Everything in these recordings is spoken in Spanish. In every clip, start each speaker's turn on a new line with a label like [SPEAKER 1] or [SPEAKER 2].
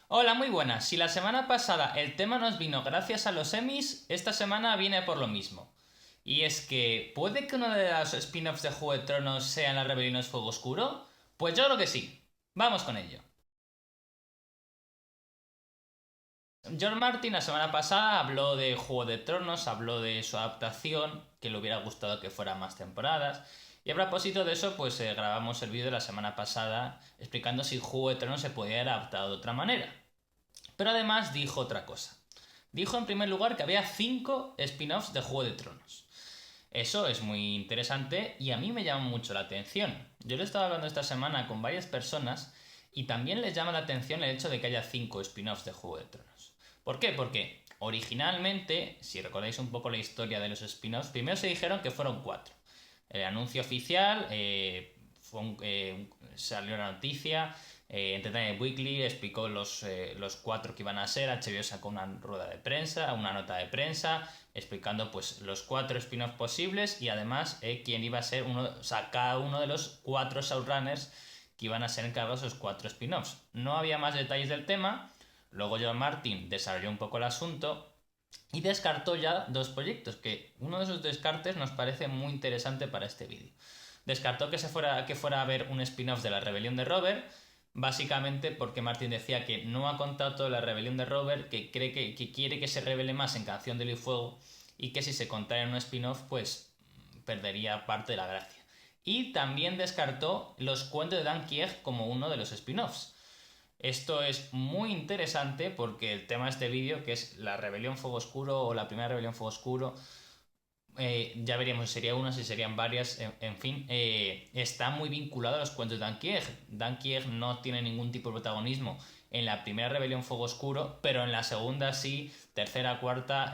[SPEAKER 1] Hola, muy buenas. Si la semana pasada el tema nos vino gracias a los Emmys, esta semana viene por lo mismo. Y es que, ¿puede que uno de los spin-offs de Juego de Tronos sean las Rebeliones Fuego Oscuro? Pues yo creo que sí. Vamos con ello. George Martin la semana pasada habló de Juego de Tronos, habló de su adaptación, que le hubiera gustado que fuera más temporadas. Y a propósito de eso, pues grabamos el vídeo de la semana pasada explicando si Juego de Tronos se podía haber adaptado de otra manera. Pero además dijo otra cosa. Dijo en primer lugar que había 5 spin-offs de Juego de Tronos. Eso es muy interesante y a mí me llama mucho la atención. Yo le he estado hablando esta semana con varias personas y también les llama la atención el hecho de que haya 5 spin-offs de Juego de Tronos. ¿Por qué? Porque originalmente, si recordáis un poco la historia de los spin-offs, primero se dijeron que fueron 4. El anuncio oficial salió la noticia. Entertainment Weekly explicó los 4 que iban a ser. HBO sacó una rueda de prensa, una nota de prensa, explicando pues los 4 spin-offs posibles y además quién iba a ser cada uno de los 4 showrunners que iban a ser encargados de esos 4 spin-offs. No había más detalles del tema. Luego John Martin desarrolló un poco el asunto y descartó ya 2 proyectos, que uno de esos descartes nos parece muy interesante para este vídeo. Descartó que fuera a haber un spin-off de la rebelión de Robert, básicamente porque Martin decía que no ha contado toda la rebelión de Robert, que cree que quiere que se revele más en Canción de Hielo y Fuego y que si se contara en un spin-off pues perdería parte de la gracia. Y también descartó los cuentos de Dan Kieg como uno de los spin-offs. Esto es muy interesante porque el tema de este vídeo, que es la rebelión Fuego Oscuro o la primera rebelión Fuego Oscuro, ya veríamos si sería una, si serían varias, en fin, está muy vinculado a los cuentos de Dan Kieg. Dan Kieg no tiene ningún tipo de protagonismo en la primera rebelión Fuego Oscuro, pero en la segunda sí, tercera, cuarta,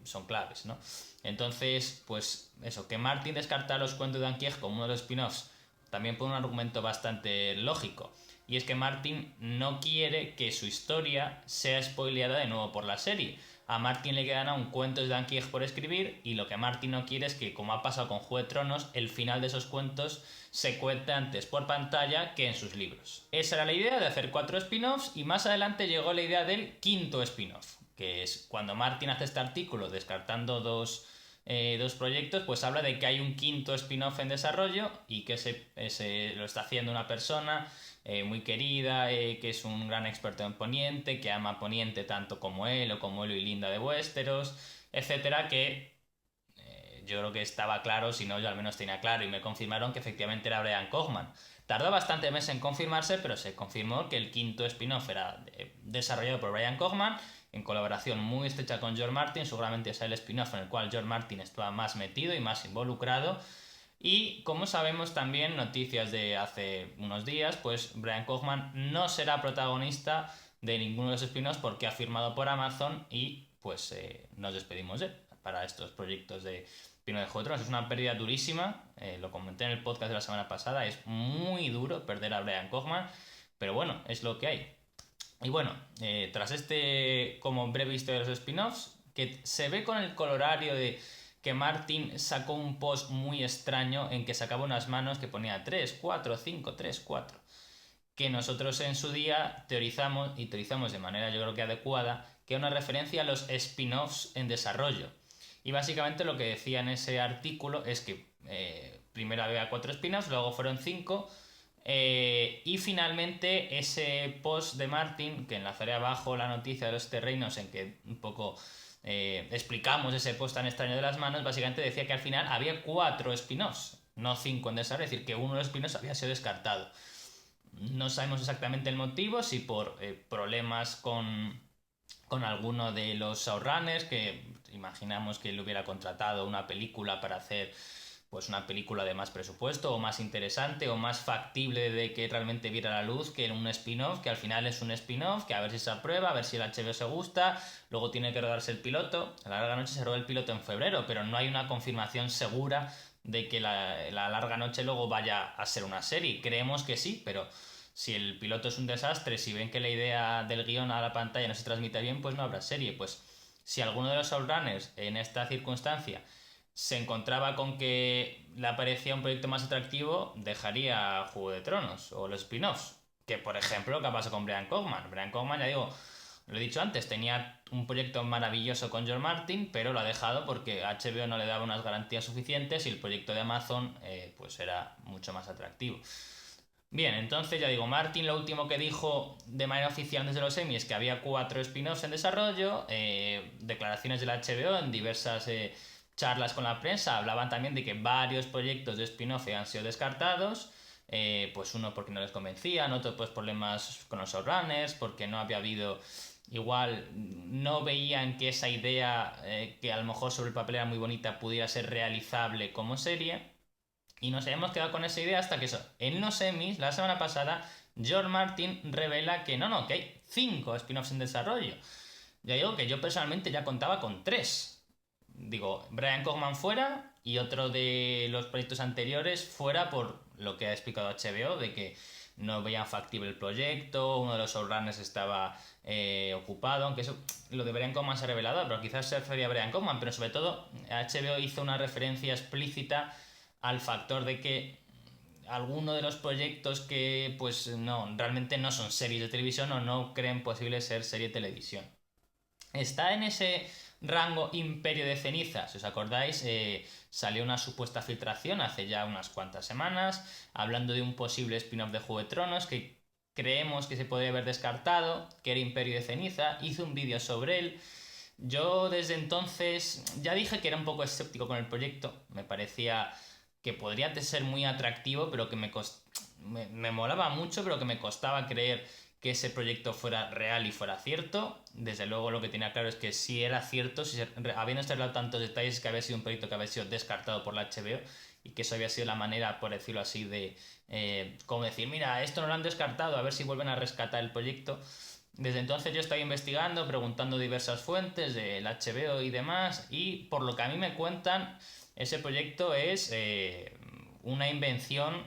[SPEAKER 1] son claves, ¿no? Entonces, pues eso, que Martin descarta los cuentos de Dan Kieg como uno de los spin-offs, también por un argumento bastante lógico. Y es que Martin no quiere que su historia sea spoileada de nuevo por la serie. A Martin le quedan aún cuentos de Ankieg por escribir y lo que Martin no quiere es que, como ha pasado con Juego de Tronos, el final de esos cuentos se cuente antes por pantalla que en sus libros. Esa era la idea de hacer 4 spin-offs y más adelante llegó la idea del quinto spin-off, que es cuando Martin hace este artículo descartando dos proyectos, pues habla de que hay un quinto spin-off en desarrollo y que ese lo está haciendo una persona muy querida, que es un gran experto en Poniente, que ama Poniente tanto como él o como él y Linda de Westeros, etcétera, que yo creo que estaba claro, si no yo al menos tenía claro y me confirmaron que efectivamente era Brian Cogman. Tardó bastante meses en confirmarse, pero se confirmó que el quinto spin-off era desarrollado por Brian Cogman en colaboración muy estrecha con George Martin. Seguramente es el spin-off en el cual George Martin estaba más metido y más involucrado. Y como sabemos también, noticias de hace unos días, pues Brian Cogman no será protagonista de ninguno de los spin-offs porque ha firmado por Amazon y pues nos despedimos de él para estos proyectos de Pino de Juego de Tronos. Es una pérdida durísima, lo comenté en el podcast de la semana pasada, es muy duro perder a Brian Cogman, pero bueno, es lo que hay. Y bueno, tras este como breve historia de los spin-offs, que se ve con el colorario de que Martin sacó un post muy extraño en que sacaba unas manos que ponía 3 4 5 3 4 que nosotros en su día teorizamos, y teorizamos de manera yo creo que adecuada, que es una referencia a los spin-offs en desarrollo. Y básicamente lo que decía en ese artículo es que primero había 4 spin-offs, luego fueron 5, y finalmente ese post de Martin, que enlazaré abajo la noticia de los terrenos en que un poco explicamos ese post tan extraño de las manos, básicamente decía que al final había 4 spin-offs, no 5 en desarrollo, es decir, que uno de los spin-offs había sido descartado. No sabemos exactamente el motivo, si por problemas con alguno de los showrunners, que imaginamos que él hubiera contratado una película para hacer pues una película de más presupuesto o más interesante o más factible de que realmente viera la luz que un spin-off, que al final es un spin-off, que a ver si se aprueba, a ver si el HBO se gusta, luego tiene que rodarse el piloto. A la larga noche se rodó el piloto en febrero, pero no hay una confirmación segura de que la larga noche luego vaya a ser una serie. Creemos que sí, pero si el piloto es un desastre, si ven que la idea del guión a la pantalla no se transmite bien, pues no habrá serie. Pues si alguno de los showrunners en esta circunstancia se encontraba con que le parecía un proyecto más atractivo, dejaría Juego de Tronos o los spin-offs. Que, por ejemplo, ¿qué pasa con Brian Cogman? Brian Cogman, ya digo, lo he dicho antes, tenía un proyecto maravilloso con George Martin, pero lo ha dejado porque HBO no le daba unas garantías suficientes y el proyecto de Amazon pues era mucho más atractivo. Bien, entonces ya digo, Martin lo último que dijo de manera oficial desde los Emmy es que había 4 spin-offs en desarrollo, declaraciones de la HBO en diversas charlas con la prensa hablaban también de que varios proyectos de spin-off han sido descartados, pues uno porque no les convencían, otro pues problemas con los showrunners, porque no había habido, igual no veían que esa idea, que a lo mejor sobre el papel era muy bonita, pudiera ser realizable como serie. Y nos hemos quedado con esa idea hasta que eso, en los Emmys, la semana pasada, George Martin revela que no, que hay 5 spin-offs en desarrollo. Ya digo que yo personalmente ya contaba con 3. Digo, Brian Cogman fuera y otro de los proyectos anteriores fuera por lo que ha explicado HBO, de que no veían factible el proyecto, uno de los showrunners estaba ocupado, aunque eso, lo de Brian Cogman se ha revelado, pero quizás se refería a Brian Cogman, pero sobre todo HBO hizo una referencia explícita al factor de que alguno de los proyectos que pues no, realmente no son series de televisión o no creen posible ser serie de televisión. Está en ese rango Imperio de Cenizas, si os acordáis, salió una supuesta filtración hace ya unas cuantas semanas, hablando de un posible spin-off de Juego de Tronos que creemos que se podría haber descartado, que era Imperio de Ceniza, hice un vídeo sobre él. Yo desde entonces ya dije que era un poco escéptico con el proyecto, me parecía que podría ser muy atractivo, pero que me molaba mucho, pero que me costaba creer que ese proyecto fuera real y fuera cierto. Desde luego lo que tenía claro es que si era cierto, si habiendo revelado tantos detalles, que había sido un proyecto que había sido descartado por la HBO y que eso había sido la manera, por decirlo así, de como decir, mira, esto no lo han descartado, a ver si vuelven a rescatar el proyecto. Desde entonces yo estaba investigando, preguntando diversas fuentes del HBO y demás, y por lo que a mí me cuentan, ese proyecto es una invención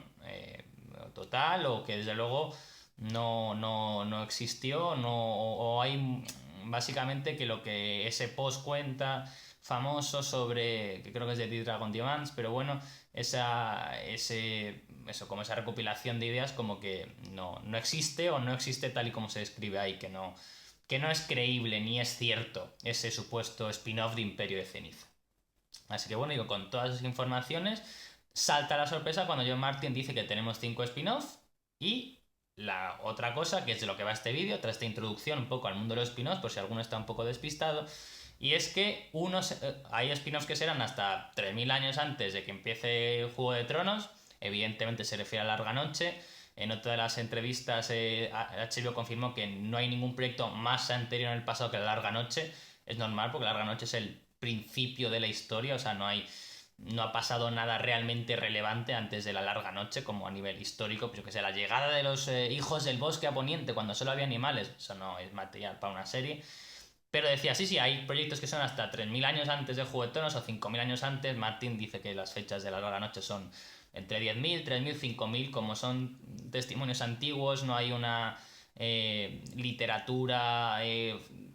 [SPEAKER 1] total o que desde luego no existió, no, o hay básicamente que lo que ese post cuenta famoso sobre, que creo que es de The Dragon Demands, pero bueno, eso, como esa recopilación de ideas como que no existe o no existe tal y como se describe ahí, que no es creíble ni es cierto ese supuesto spin-off de Imperio de Ceniza. Así que bueno, digo, con todas esas informaciones, salta la sorpresa cuando John Martin dice que tenemos 5 spin-offs y la otra cosa, que es de lo que va este vídeo, tras esta introducción un poco al mundo de los spin-offs, por si alguno está un poco despistado, y es que hay spin-offs que serán hasta 3000 años antes de que empiece Juego de Tronos, evidentemente se refiere a Larga Noche. En otra de las entrevistas, HBO confirmó que no hay ningún proyecto más anterior en el pasado que La Larga Noche. Es normal porque La Larga Noche es el principio de la historia, o sea, no ha pasado nada realmente relevante antes de La Larga Noche, como a nivel histórico, pues yo que sé, la llegada de los hijos del bosque a Poniente cuando solo había animales, eso no es material para una serie. Pero decía, sí, hay proyectos que son hasta 3000 años antes de Juego de Tronos o 5000 años antes. Martin dice que las fechas de La Larga Noche son entre 10.000, 3000, 5000, como son testimonios antiguos, no hay una literatura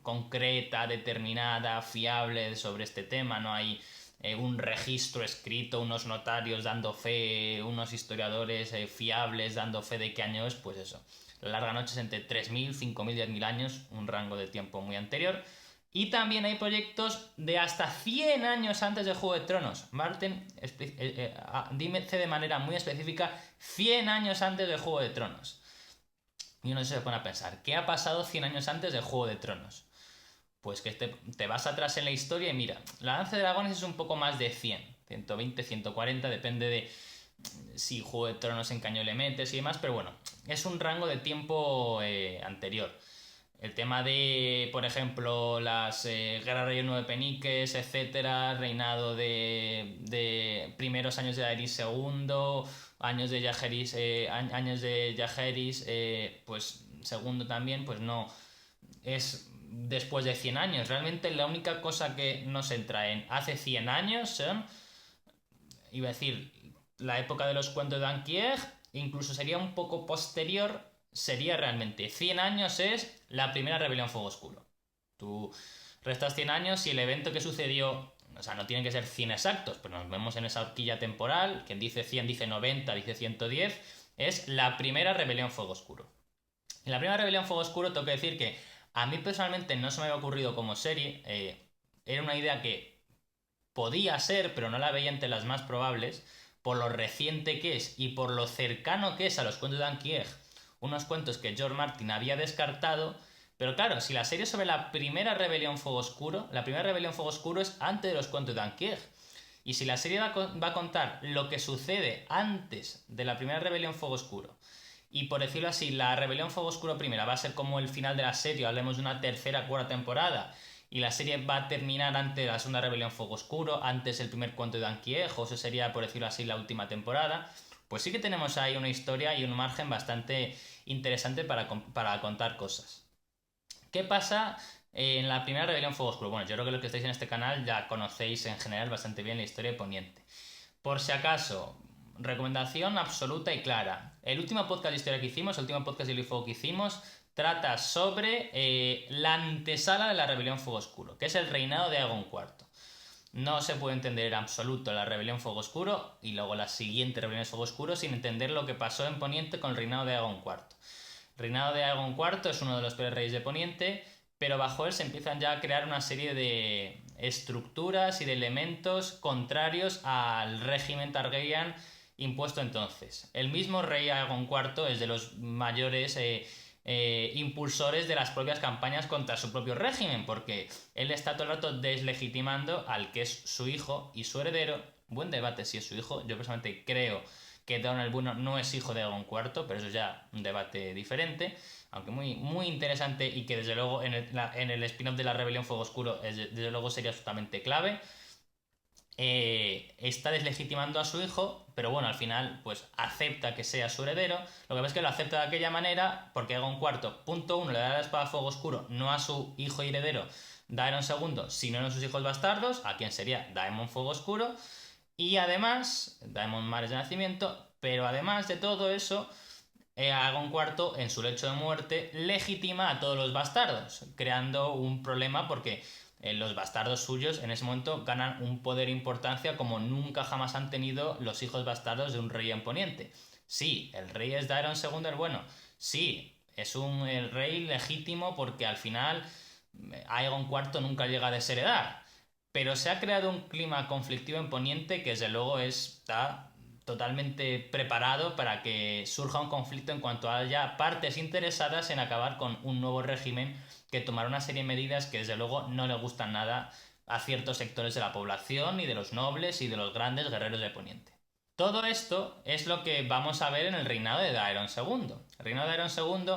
[SPEAKER 1] concreta, determinada, fiable sobre este tema, no hay un registro escrito, unos notarios dando fe, unos historiadores fiables dando fe de qué año es, pues eso. La Larga Noche es entre 3000, 5000, 10.000 años, un rango de tiempo muy anterior. Y también hay proyectos de hasta 100 años antes de Juego de Tronos. Martin dice de manera muy específica 100 años antes de Juego de Tronos. Y uno se pone a pensar, ¿qué ha pasado 100 años antes de Juego de Tronos? Pues que te vas atrás en la historia y mira, la Danza de Dragones es un poco más de 100, 120, 140, depende de si Juego de Tronos en caño le metes y demás, pero bueno, es un rango de tiempo anterior. El tema de, por ejemplo, las guerras de Nueve Peniques, etcétera, reinado de primeros años de Aerys II, años de Jaehaerys, pues segundo también, pues no es después de 100 años. Realmente la única cosa que nos entra en hace 100 años son, iba a decir, la época de los cuentos de Anquieg, incluso sería un poco posterior, sería realmente 100 años es la primera rebelión Fuego Oscuro. Tú restas 100 años y el evento que sucedió, o sea, no tienen que ser 100 exactos, pero nos vemos en esa horquilla temporal, quien dice 100 dice 90, dice 110, es la primera rebelión Fuego Oscuro. En la primera Rebelión Fuego Oscuro tengo que decir que a mí personalmente no se me había ocurrido como serie. Era una idea que podía ser, pero no la veía entre las más probables, por lo reciente que es y por lo cercano que es a los cuentos de Anquieg, unos cuentos que George Martin había descartado. Pero claro, si la serie es sobre la primera Rebelión Fuego Oscuro, la primera Rebelión Fuego Oscuro es antes de los cuentos de Anquieg. Y si la serie va a contar lo que sucede antes de la primera Rebelión Fuego Oscuro, y por decirlo así, la Rebelión Fuego Oscuro primera va a ser como el final de la serie, hablemos de una tercera, cuarta temporada, y la serie va a terminar antes de la segunda Rebelión Fuego Oscuro, antes el primer cuento de Anquiejo, eso sería, por decirlo así, la última temporada. Pues sí que tenemos ahí una historia y un margen bastante interesante para contar cosas. ¿Qué pasa en la primera Rebelión Fuego Oscuro? Bueno, yo creo que los que estáis en este canal ya conocéis en general bastante bien la historia de Poniente. Por si acaso, recomendación absoluta y clara. El último podcast de historia que hicimos, el último podcast de Hielo y Fuego que hicimos, trata sobre la antesala de la Rebelión Fuego Oscuro, que es el reinado de Aegon IV. No se puede entender en absoluto la Rebelión Fuego Oscuro y luego la siguiente Rebelión Fuego Oscuro sin entender lo que pasó en Poniente con el reinado de Aegon IV. El reinado de Aegon IV es uno de los peores reyes de Poniente, pero bajo él se empiezan ya a crear una serie de estructuras y de elementos contrarios al régimen Targaryen impuesto entonces. El mismo rey Aegon IV es de los mayores impulsores de las propias campañas contra su propio régimen, porque él está todo el rato deslegitimando al que es su hijo y su heredero. Buen debate si es su hijo. Yo personalmente creo que Daemon el Bueno no es hijo de Aegon IV, pero eso es ya un debate diferente, aunque muy, muy interesante y que desde luego en el spin-off de la Rebelión Fuego Oscuro desde luego sería absolutamente clave. Está deslegitimando a su hijo, pero bueno, al final pues acepta que sea su heredero. Lo que pasa es que lo acepta de aquella manera porque Aegon IV, punto uno, le da la espada a Fuego Oscuro, no a su hijo y heredero Daemon II, sino a sus hijos bastardos, a quien sería Daemon Fuego Oscuro, y además, Daemon Mares de nacimiento, pero además de todo eso, Aegon IV en su lecho de muerte legitima a todos los bastardos, creando un problema porque los bastardos suyos en ese momento ganan un poder e importancia como nunca jamás han tenido los hijos bastardos de un rey en Poniente. Sí, el rey es Daeron II el Bueno. Sí, es el rey legítimo porque al final Aegon IV nunca llega a desheredar. Pero se ha creado un clima conflictivo en Poniente que desde luego está totalmente preparado para que surja un conflicto en cuanto haya partes interesadas en acabar con un nuevo régimen que tomará una serie de medidas que desde luego no le gustan nada a ciertos sectores de la población y de los nobles y de los grandes guerreros de Poniente. Todo esto es lo que vamos a ver en el reinado de Daeron II. El reinado de Daeron II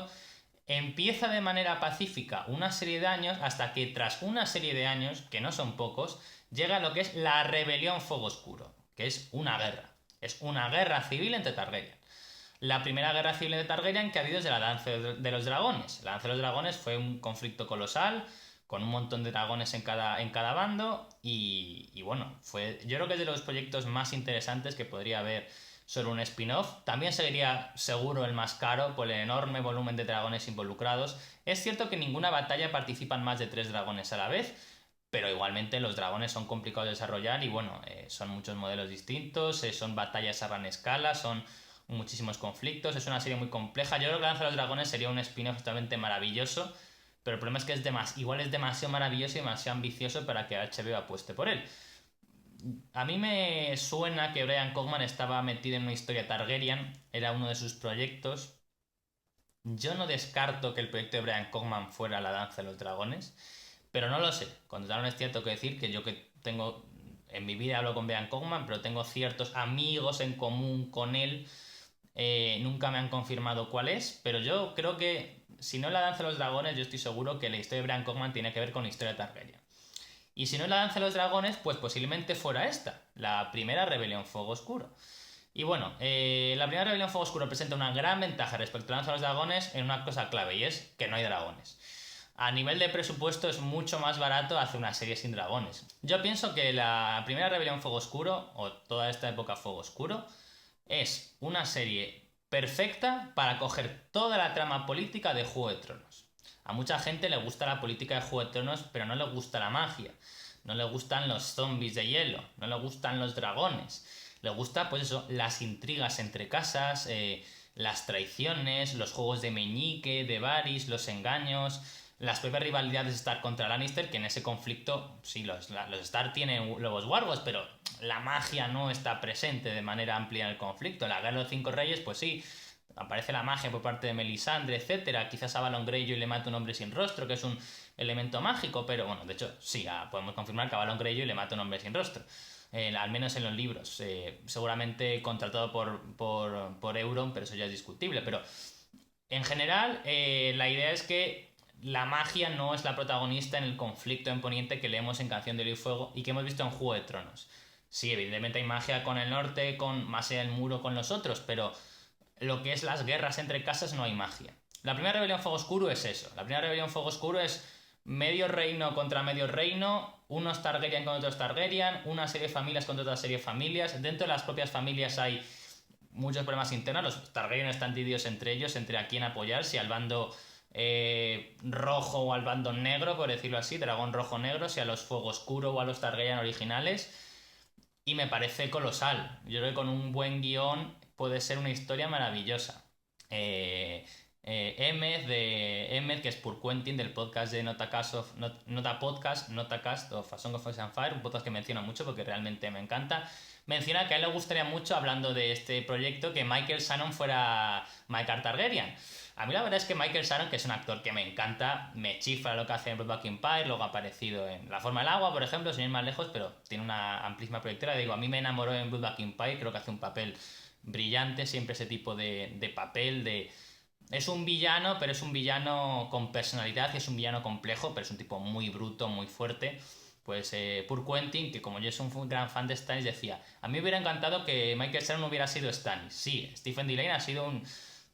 [SPEAKER 1] empieza de manera pacífica una serie de años hasta que tras una serie de años, que no son pocos, llega lo que es la Rebelión Fuego Oscuro, que es una guerra. Es una guerra civil entre Targaryen. La primera guerra civil de Targaryen que ha habido es de la Danza de los Dragones. La Danza de los Dragones fue un conflicto colosal, con un montón de dragones en cada bando, y bueno, yo creo que es de los proyectos más interesantes que podría haber sobre un spin-off. También sería seguro el más caro por el enorme volumen de dragones involucrados. Es cierto que en ninguna batalla participan más de 3 dragones a la vez, pero igualmente los dragones son complicados de desarrollar y bueno, son muchos modelos distintos, son batallas a gran escala, son muchísimos conflictos, es una serie muy compleja. Yo creo que la Danza de los Dragones sería un spin-off totalmente maravilloso, pero el problema es que igual es demasiado maravilloso y demasiado ambicioso para que HBO apueste por él. A mí me suena que Brian Cogman estaba metido en una historia Targaryen, era uno de sus proyectos. Yo no descarto que el proyecto de Brian Cogman fuera La Danza de los Dragones, pero no lo sé. Con total honestidad tengo que decir que yo que tengo, en mi vida hablo con Brian Cogman, pero tengo ciertos amigos en común con él, nunca me han confirmado cuál es, pero yo creo que si no es La Danza de los Dragones, yo estoy seguro que la historia de Brian Cogman tiene que ver con la historia de Targaryen. Y si no es La Danza de los Dragones, pues posiblemente fuera esta, la primera Rebelión Fuego Oscuro. Y bueno, la primera Rebelión Fuego Oscuro presenta una gran ventaja respecto a la Danza de los Dragones en una cosa clave, y es que no hay dragones. A nivel de presupuesto es mucho más barato hacer una serie sin dragones. Yo pienso que la primera Rebelión Fuego Oscuro, o toda esta época Fuego Oscuro, es una serie perfecta para coger toda la trama política de Juego de Tronos. A mucha gente le gusta la política de Juego de Tronos, pero no le gusta la magia. No le gustan los zombies de hielo, no le gustan los dragones. Le gusta, pues eso, las intrigas entre casas, las traiciones, los juegos de meñique, de Varys, los engaños, las propias rivalidades de Stark contra Lannister, que en ese conflicto, sí, los Stark tienen lobos guargos, pero la magia no está presente de manera amplia en el conflicto. En la Guerra de los Cinco Reyes, pues sí, aparece la magia por parte de Melisandre, etcétera. Quizás a Balon Greyjoy le mata un hombre sin rostro, que es un elemento mágico, pero bueno, de hecho, sí, podemos confirmar que a Balon Greyjoy le mata un hombre sin rostro. Al menos en los libros. Seguramente contratado por Euron, pero eso ya es discutible. Pero en general, la idea es que la magia no es la protagonista en el conflicto en Poniente que leemos en Canción de Hielo y Fuego y que hemos visto en Juego de Tronos. Sí, evidentemente hay magia con el norte, con más allá del muro con los otros, pero lo que es las guerras entre casas no hay magia. La primera rebelión Fuego Oscuro es eso. La primera rebelión Fuego Oscuro es medio reino contra medio reino, unos Targaryen contra otros Targaryen, una serie de familias contra otra serie de familias. Dentro de las propias familias hay muchos problemas internos. Los Targaryen están divididos entre ellos, entre a quién apoyar, si al bando rojo o al bando negro, por decirlo así, dragón rojo negro, si a los Fuego Oscuro o a los Targaryen originales. Y me parece colosal. Yo creo que con un buen guión puede ser una historia maravillosa. Emmet, que es Pur Quentin, del podcast de Notacast of A Song of Ice and Fire, un podcast que menciono mucho porque realmente me encanta. Menciona que a él le gustaría mucho, hablando de este proyecto, que Michael Shannon fuera Mycah Targaryen. A mí la verdad es que Michael Shannon, que es un actor que me encanta, me chifla lo que hace en Brokeback Empire, luego ha aparecido en La Forma del Agua, por ejemplo, sin ir más lejos, pero tiene una amplísima trayectoria. Digo, a mí me enamoró en Brokeback Empire, creo que hace un papel brillante, siempre ese tipo de papel de... Es un villano, pero es un villano con personalidad y es un villano complejo, pero es un tipo muy bruto, muy fuerte. Pues Pur Quentin, que como yo soy un gran fan de Stannis, decía: a mí me hubiera encantado que Michael Shannon hubiera sido Stannis. Sí, Stephen Delaney ha sido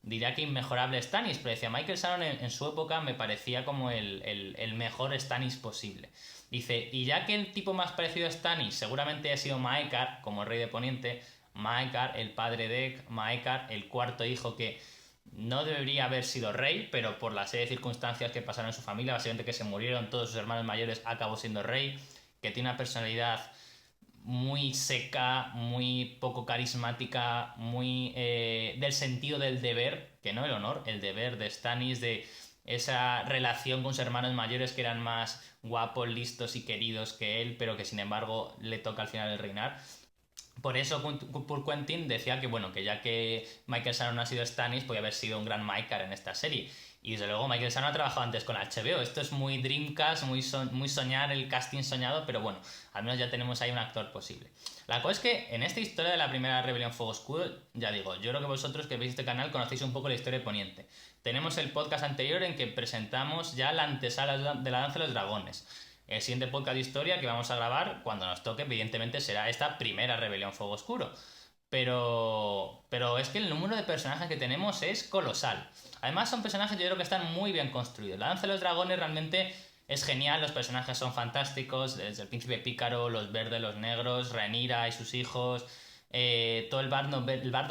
[SPEAKER 1] diría que inmejorable Stannis, pero decía, Michael Shannon en su época me parecía como el mejor Stannis posible. Dice, y ya que el tipo más parecido a Stannis seguramente ha sido Maekar, como rey de Poniente, Maekar, el padre de Maekar, el cuarto hijo que no debería haber sido rey, pero por la serie de circunstancias que pasaron en su familia, básicamente que se murieron todos sus hermanos mayores, acabó siendo rey, que tiene una personalidad muy seca, muy poco carismática, muy del sentido del deber, que no el honor, el deber de Stannis, de esa relación con sus hermanos mayores que eran más guapos, listos y queridos que él, pero que sin embargo le toca al final el reinar. Por eso Pur Quentin decía que bueno, que ya que Michael Shannon ha sido Stannis, podía haber sido un gran Maekar en esta serie. Y desde luego Michael Shannon ha trabajado antes con HBO. Esto es muy Dreamcast, muy soñar, el casting soñado, pero bueno, al menos ya tenemos ahí un actor posible. La cosa es que en esta historia de la primera rebelión Fuego Oscuro, ya digo, yo creo que vosotros que veis este canal conocéis un poco la historia de Poniente. Tenemos el podcast anterior en que presentamos ya la antesala de la Danza de los Dragones. El siguiente podcast de historia que vamos a grabar, cuando nos toque, evidentemente será esta primera rebelión Fuego Oscuro. Pero es que el número de personajes que tenemos es colosal. Además son personajes yo creo que están muy bien construidos. La Danza de los Dragones realmente es genial, los personajes son fantásticos, desde el Príncipe Pícaro, los verdes, los negros, Rhaenyra y sus hijos, todo el bardo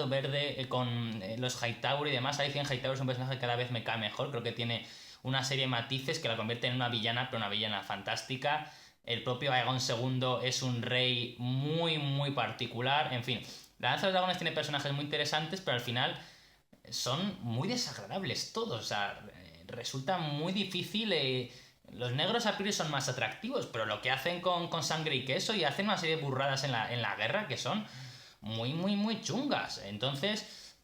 [SPEAKER 1] verde con los Hightower y demás. Alicia Hightower es un personaje que cada vez me cae mejor, creo que tiene una serie de matices que la convierten en una villana, pero una villana fantástica. El propio Aegon II es un rey muy, muy particular. En fin, la Danza de los Dragones tiene personajes muy interesantes, pero al final son muy desagradables todos. O sea, resulta muy difícil. Los negros a priori son más atractivos, pero lo que hacen con sangre y queso, y hacen una serie de burradas en la guerra que son muy, muy, muy chungas. Entonces,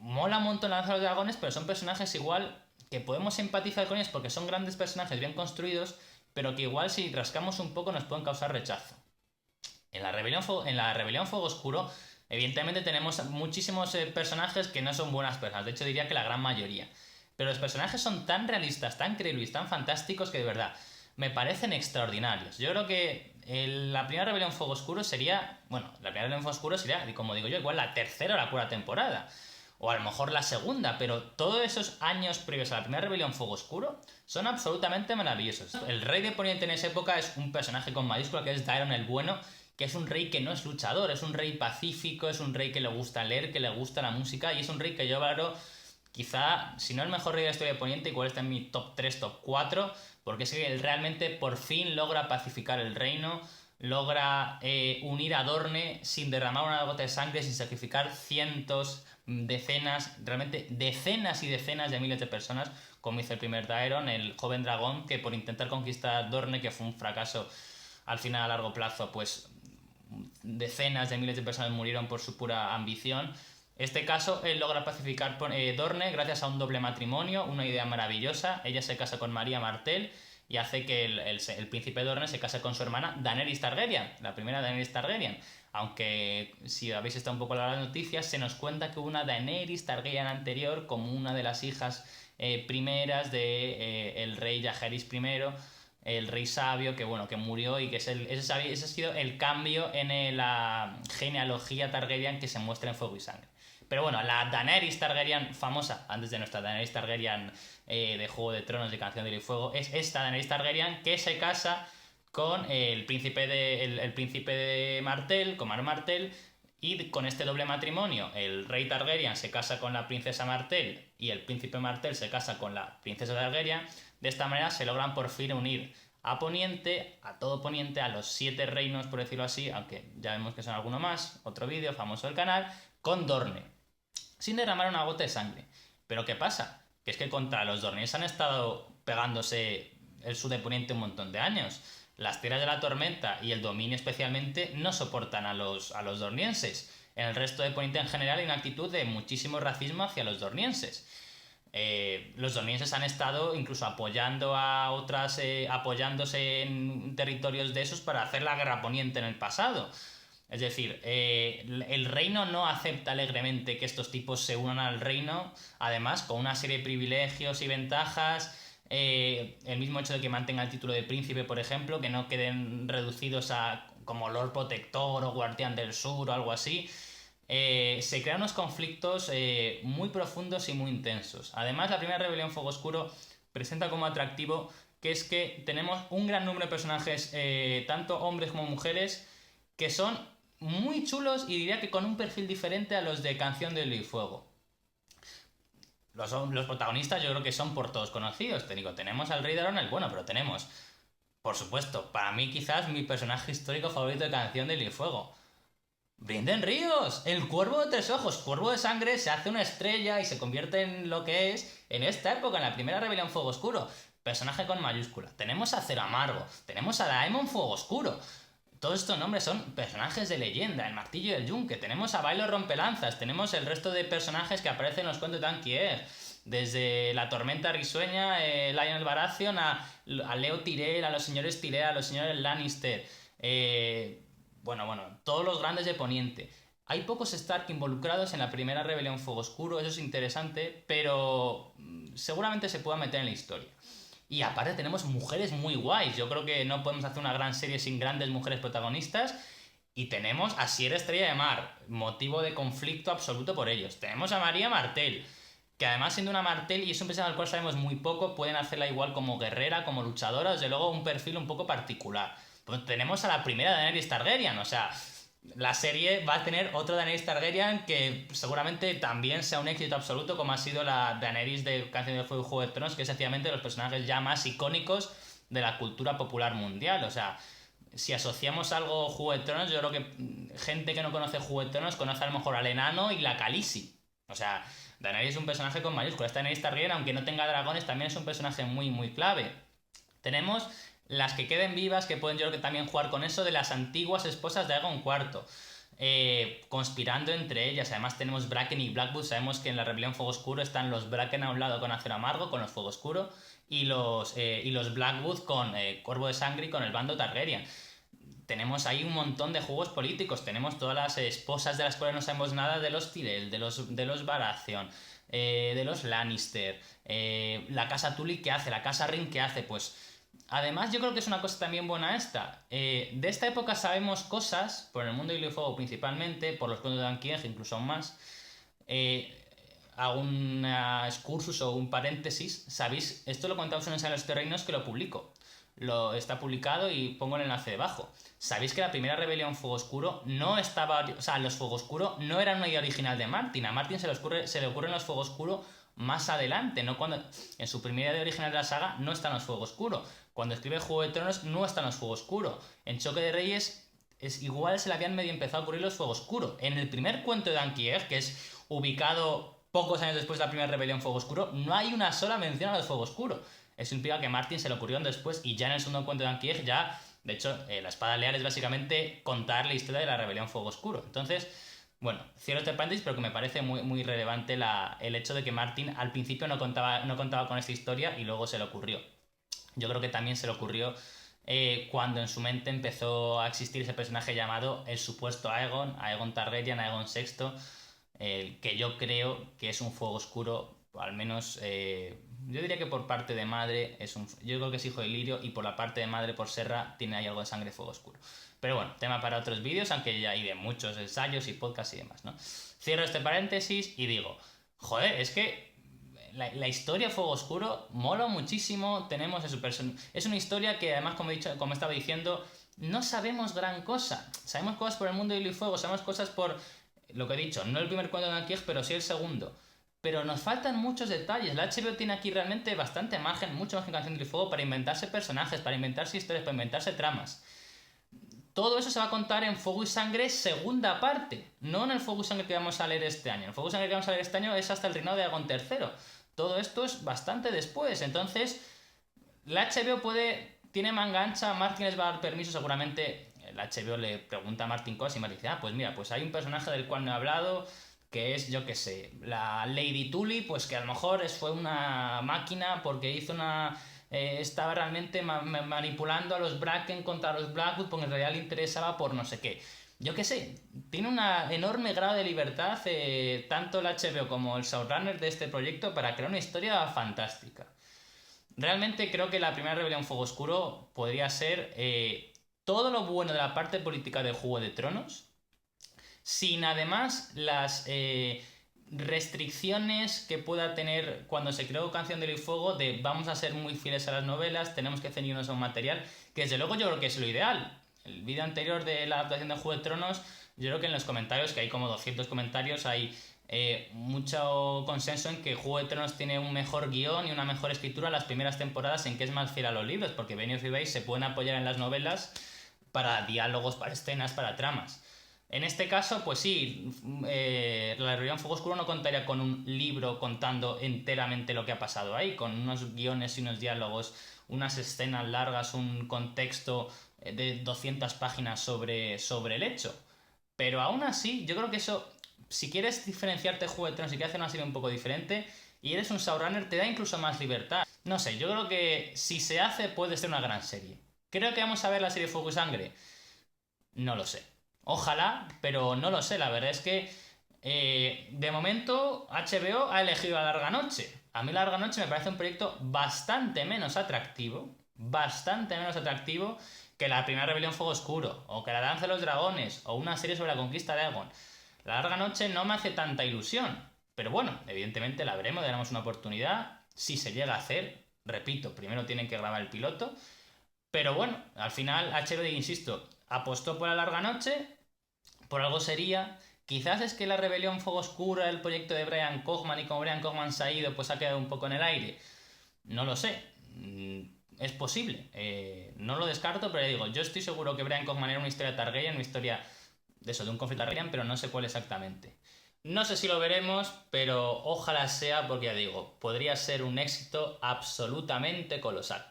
[SPEAKER 1] mola un montón la Danza de los Dragones, pero son personajes igual que podemos empatizar con ellos porque son grandes personajes bien construidos, pero que igual si rascamos un poco nos pueden causar rechazo. En la rebelión Fuego Oscuro, evidentemente tenemos muchísimos personajes que no son buenas personas, de hecho diría que la gran mayoría. Pero los personajes son tan realistas, tan creíbles, tan fantásticos que de verdad me parecen extraordinarios. Yo creo que la primera rebelión Fuego Oscuro sería, bueno, la primera rebelión Fuego Oscuro sería, como digo yo, igual la tercera o la cuarta temporada. O a lo mejor la segunda, pero todos esos años previos a la primera rebelión Fuego Oscuro son absolutamente maravillosos. El rey de Poniente en esa época es un personaje con mayúscula que es Daeron el Bueno, que es un rey que no es luchador, es un rey pacífico, es un rey que le gusta leer, que le gusta la música, y es un rey que yo valoro, quizá, si no el mejor rey de la historia de Poniente, igual está en mi top 3, top 4, porque es que él realmente por fin logra pacificar el reino, logra unir a Dorne sin derramar una gota de sangre, sin sacrificar cientos, decenas, realmente decenas y decenas de miles de personas, como hizo el primer Daeron, el joven dragón, que por intentar conquistar Dorne, que fue un fracaso al final a largo plazo, pues decenas de miles de personas murieron por su pura ambición. Este caso, él logra pacificar Dorne gracias a un doble matrimonio, una idea maravillosa. Ella se casa con María Martell y hace que el príncipe Dorne se case con su hermana Daenerys Targaryen, la primera Daenerys Targaryen. Aunque si habéis estado un poco en las noticias, se nos cuenta que hubo una Daenerys Targaryen anterior como una de las hijas primeras de el rey Jaehaerys I, el rey sabio, que bueno, que murió y que ese ha sido el cambio en la genealogía Targaryen que se muestra en Fuego y Sangre. Pero bueno, la Daenerys Targaryen famosa, antes de nuestra Daenerys Targaryen de Juego de Tronos, de Canción de Hielo y Fuego, es esta Daenerys Targaryen que se casa con el príncipe de Martell, con Mar Martell, y con este doble matrimonio, el rey Targaryen se casa con la princesa Martell y el príncipe Martell se casa con la princesa Targaryen. De esta manera se logran por fin unir a Poniente, a todo Poniente, a los 7 reinos, por decirlo así, aunque ya vemos que son alguno más, otro vídeo famoso del canal, con Dorne, sin derramar una gota de sangre. Pero ¿qué pasa? Que es que contra los dornienses han estado pegándose el sur de Poniente un montón de años. Las tierras de la tormenta y el dominio especialmente no soportan a los dornienses. En el resto de Poniente en general hay una actitud de muchísimo racismo hacia los dornienses. Los dornienses han estado incluso apoyando a otras, apoyándose en territorios de esos para hacer la guerra poniente en el pasado. Es decir, el reino no acepta alegremente que estos tipos se unan al reino, además con una serie de privilegios y ventajas. El mismo hecho de que mantenga el título de príncipe, por ejemplo, que no queden reducidos a como Lord Protector o Guardián del Sur o algo así. Se crean unos conflictos muy profundos y muy intensos. Además, la primera rebelión Fuego Oscuro presenta como atractivo que es que tenemos un gran número de personajes, tanto hombres como mujeres, que son muy chulos y diría que con un perfil diferente a los de Canción de Hielo y Fuego. Los protagonistas yo creo que son por todos conocidos. Te digo, tenemos al Rey Daeron, el bueno, pero tenemos, por supuesto, para mí quizás mi personaje histórico favorito de Canción de Hielo y Fuego, Brynden Ríos, el Cuervo de 3 ojos, Cuervo de Sangre, se hace una estrella y se convierte en lo que es en esta época, en la primera rebelión Fuego Oscuro. Personaje con mayúscula. Tenemos a Cero Amargo, tenemos a Daemon Fuego Oscuro. Todos estos nombres son personajes de leyenda, el Martillo y el Yunque, tenemos a Bailo Rompelanzas, tenemos el resto de personajes que aparecen en los cuentos de Anquier, desde la Tormenta Risueña, Lionel Baratheon, a Leo Tyrell, a los señores Tyrell, a los señores Lannister, bueno, todos los grandes de Poniente. Hay pocos Stark involucrados en la primera rebelión Fuego Oscuro, eso es interesante, pero seguramente se pueda meter en la historia. Y aparte tenemos mujeres muy guays. Yo creo que no podemos hacer una gran serie sin grandes mujeres protagonistas. Y tenemos a Sierra Estrella de Mar, motivo de conflicto absoluto por ellos. Tenemos a María Martell, que además siendo una Martell, y es un personaje del cual sabemos muy poco, pueden hacerla igual como guerrera, como luchadora, desde luego un perfil un poco particular. Pues tenemos a la primera Daenerys Targaryen, o sea, la serie va a tener otra Daenerys Targaryen que seguramente también sea un éxito absoluto, como ha sido la Daenerys de Canción de Fuego y Juego de Tronos, que es sencillamente de los personajes ya más icónicos de la cultura popular mundial. O sea, si asociamos algo a Juego de Tronos, yo creo que gente que no conoce Juego de Tronos conoce a lo mejor al enano y la Khaleesi. O sea, Daenerys es un personaje con mayúsculas. Esta Daenerys Targaryen, aunque no tenga dragones, también es un personaje muy, muy clave. Tenemos las que queden vivas, que pueden yo creo que también jugar con eso, de las antiguas esposas de Aegon IV, conspirando entre ellas. Además tenemos Bracken y Blackwood. Sabemos que en la rebelión Fuego Oscuro están los Bracken a un lado con Acero Amargo, con los Fuego Oscuro, y los Blackwood con Cuervo de Sangre y con el bando Targaryen. Tenemos ahí un montón de juegos políticos. Tenemos todas las esposas de las cuales no sabemos nada, de los Tyrell, de los Baratheon, de los Lannister, la casa Tully, ¿qué hace? La casa Ring, ¿qué hace? Pues además yo creo que es una cosa también buena esta. De esta época sabemos cosas, por el mundo de Hielo y Fuego principalmente, por los cuentos de Anquieg, incluso aún más. Hago un excursus o un paréntesis. ¿Sabéis? Esto lo contamos en los Terrenos, que lo publico. Está publicado y pongo el enlace debajo. ¿Sabéis que la primera rebelión Fuego Oscuro no estaba... O sea, los Fuego Oscuro no eran una idea original de Martin. A Martin se le ocurren los Fuego Oscuro más adelante, no cuando... En su primera idea original de la saga no están los Fuego Oscuro. Cuando escribe Juego de Tronos no están los Fuego Oscuro. En Choque de Reyes igual se le habían medio empezado a ocurrir los Fuego Oscuro. En el primer cuento de Anquieg, que es ubicado pocos años después de la primera rebelión Fuego Oscuro, no hay una sola mención a los Fuego Oscuro. Eso implica que Martin se le ocurrió después y ya en el segundo cuento de Ankieg ya, de hecho, la espada leal es básicamente contar la historia de la rebelión Fuego Oscuro. Entonces, bueno, cierro este paréntesis, pero que me parece muy relevante el hecho de que Martin al principio no contaba con esta historia y luego se le ocurrió. Yo creo que también se le ocurrió cuando en su mente empezó a existir ese personaje llamado el supuesto Aegon Targaryen, Aegon VI, que yo creo que es un fuego oscuro, al menos yo diría que por parte de madre yo creo que es hijo de Lirio, y por la parte de madre, por Serra, tiene ahí algo de sangre fuego oscuro. Pero bueno, tema para otros vídeos, aunque ya hay de muchos ensayos y podcasts y demás, ¿no? Cierro este paréntesis y digo, joder, es que la historia Fuego Oscuro mola muchísimo. Tenemos es una historia que además, como estaba diciendo, no sabemos gran cosa. Sabemos cosas por el mundo de Hielo y Fuego, sabemos cosas por lo que he dicho, no el primer cuento de Ankieg, pero sí el segundo. Pero nos faltan muchos detalles. La HBO tiene aquí realmente bastante margen, mucho más que Canción de Hielo y Fuego, para inventarse personajes, para inventarse historias, para inventarse tramas. Todo eso se va a contar en Fuego y Sangre segunda parte, no en el Fuego y Sangre que vamos a leer este año. El Fuego y Sangre que vamos a leer este año es hasta el reinado de Aegon III. Todo esto es bastante después. Entonces, la HBO tiene manga ancha. Martin les va a dar permiso seguramente. La HBO le pregunta a Martin cosas y Martin dice, pues mira, pues hay un personaje del cual no he hablado, que es, yo qué sé, la Lady Tully, pues que a lo mejor fue una máquina porque hizo estaba realmente manipulando a los Bracken contra los Blackwood porque en realidad le interesaba por no sé qué. Yo qué sé, tiene un enorme grado de libertad tanto el HBO como el showrunner de este proyecto para crear una historia fantástica. Realmente creo que la primera rebelión Fuego Oscuro podría ser todo lo bueno de la parte política de Juego de Tronos, sin además las restricciones que pueda tener cuando se creó Canción de Hielo y Fuego, de vamos a ser muy fieles a las novelas, tenemos que ceñirnos a un material, que desde luego yo creo que es lo ideal. El vídeo anterior de la adaptación de Juego de Tronos, yo creo que en los comentarios, que hay como 200 comentarios, hay mucho consenso en que Juego de Tronos tiene un mejor guión y una mejor escritura las primeras temporadas, en que es más fiel a los libros, porque Benioff y Weiss se pueden apoyar en las novelas para diálogos, para escenas, para tramas. En este caso, pues sí, la rebelión Fuego Oscuro no contaría con un libro contando enteramente lo que ha pasado ahí, con unos guiones y unos diálogos, unas escenas largas, un contexto de 200 páginas sobre el hecho. Pero aún así, yo creo que eso, si quieres diferenciarte de Juego de Tronos, si quieres hacer una serie un poco diferente y eres un showrunner, te da incluso más libertad. No sé, yo creo que si se hace puede ser una gran serie. ¿Creo que vamos a ver la serie Fuego y Sangre? No lo sé. Ojalá, pero no lo sé. La verdad es que de momento HBO ha elegido La Larga Noche. A mí La Larga Noche me parece un proyecto bastante menos atractivo que la primera rebelión Fuego Oscuro, o que la Danza de los Dragones, o una serie sobre la conquista de Aegon. La Larga Noche no me hace tanta ilusión, pero bueno, evidentemente la veremos, le daremos una oportunidad. Si se llega a hacer, repito, primero tienen que grabar el piloto, pero bueno, al final HBO, insisto, apostó por La Larga Noche, por algo sería. Quizás es que la rebelión Fuego Oscuro, el proyecto de Brian Cogman, y como Brian Cogman se ha ido, pues ha quedado un poco en el aire. No lo sé. Es posible. No lo descarto, pero ya digo, yo estoy seguro que Brian Cogman era una historia Targaryen, una historia de un conflicto Targaryen, pero no sé cuál exactamente. No sé si lo veremos, pero ojalá sea, porque ya digo, podría ser un éxito absolutamente colosal.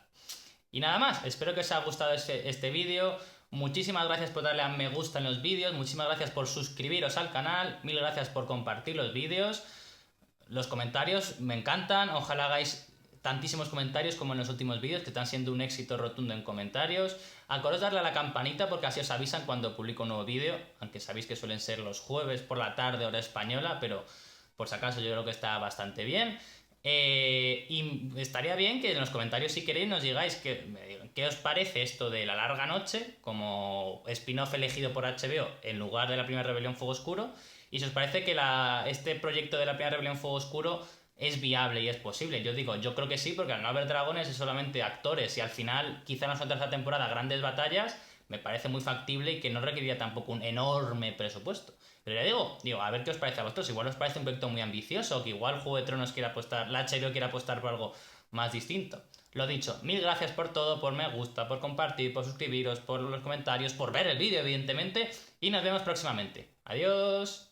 [SPEAKER 1] Y nada más, espero que os haya gustado este vídeo. Muchísimas gracias por darle a me gusta en los vídeos, muchísimas gracias por suscribiros al canal, mil gracias por compartir los vídeos. Los comentarios me encantan, ojalá hagáis tantísimos comentarios como en los últimos vídeos, que están siendo un éxito rotundo en comentarios. Acordaos darle a la campanita porque así os avisan cuando publico un nuevo vídeo, aunque sabéis que suelen ser los jueves por la tarde, hora española, pero por si acaso yo creo que está bastante bien. Y estaría bien que en los comentarios, si queréis, nos digáis qué os parece esto de La Larga Noche como spin-off elegido por HBO en lugar de la primera rebelión Fuego Oscuro, y si os parece que este proyecto de la primera rebelión Fuego Oscuro es viable y es posible. Yo creo que sí, porque al no haber dragones es solamente actores y al final, quizá en la tercera temporada, grandes batallas, me parece muy factible y que no requeriría tampoco un enorme presupuesto. Pero ya digo, a ver qué os parece a vosotros. Igual os parece un proyecto muy ambicioso, que igual Juego de Tronos quiere apostar, la HBO quiere apostar por algo más distinto. Lo dicho, mil gracias por todo, por me gusta, por compartir, por suscribiros, por los comentarios, por ver el vídeo, evidentemente, y nos vemos próximamente. Adiós.